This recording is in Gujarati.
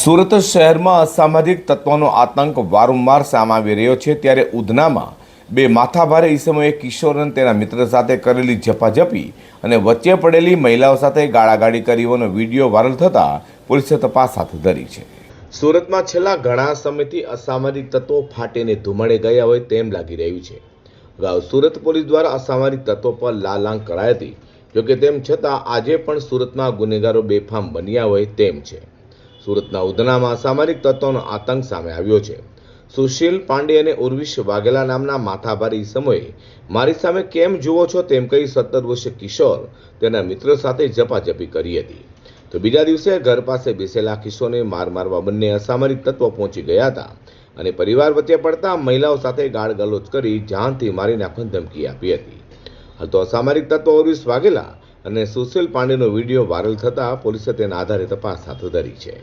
સુરત શહેરમાં અસામાજિક તત્વોનો આતંક વારંવાર સામે આવી રહ્યો છે, ત્યારે ઉધનામાં બે માથાભારે ઈસમોએ કિશોર અને તેના મિત્ર સાથે કરેલી ઝપાઝપી અને વચ્ચે પડેલી મહિલાઓ સાથે ગાળાગાળી કરી હોવાનો વિડીયો વાયરલ થતાં પોલીસે તપાસ હાથ ધરી છે। સુરતમાં છેલ્લા ઘણા સમયથી અસામાજિક તત્વો ફાટીને ધુમાડે ગયા હોય તેમ લાગી રહ્યું છે। અગાઉ સુરત પોલીસ દ્વારા અસામાજિક તત્વો પર લાલાંગ કરાઈ હતી, જોકે તેમ છતાં આજે પણ સુરતમાં ગુનેગારો બેફામ બન્યા હોય તેમ છે। સુરતના ઉધનામાં અસામાજિક તત્વોનો આતંક સામે આવ્યો છે। સુશીલ પાંડે અને ઉર્વિશ વાઘેલા નામના માથાભારે ઈસમોએ મારી સામે કેમ જુઓ છો તેમ કહી 17 વર્ષીય કિશોર તેના મિત્રો સાથે ઝપાઝપી કરી હતી। તો બીજા દિવસે ઘર પાસે બેસેલા કિશોરને મારવા બંને અસામાજિક તત્વો પહોંચી ગયા હતા અને પરિવાર વચ્ચે પડતા મહિલાઓ સાથે ગાળગલોચ કરી જાનથી મારી નાખવાની ધમકી આપી હતી। હાલ તો અસામાજિક તત્વો ઉર્વિશ વાઘેલા અને સુશીલ પાંડેનો વિડીયો વાયરલ થતાં પોલીસે તેના આધારે તપાસ હાથ ધરી છે।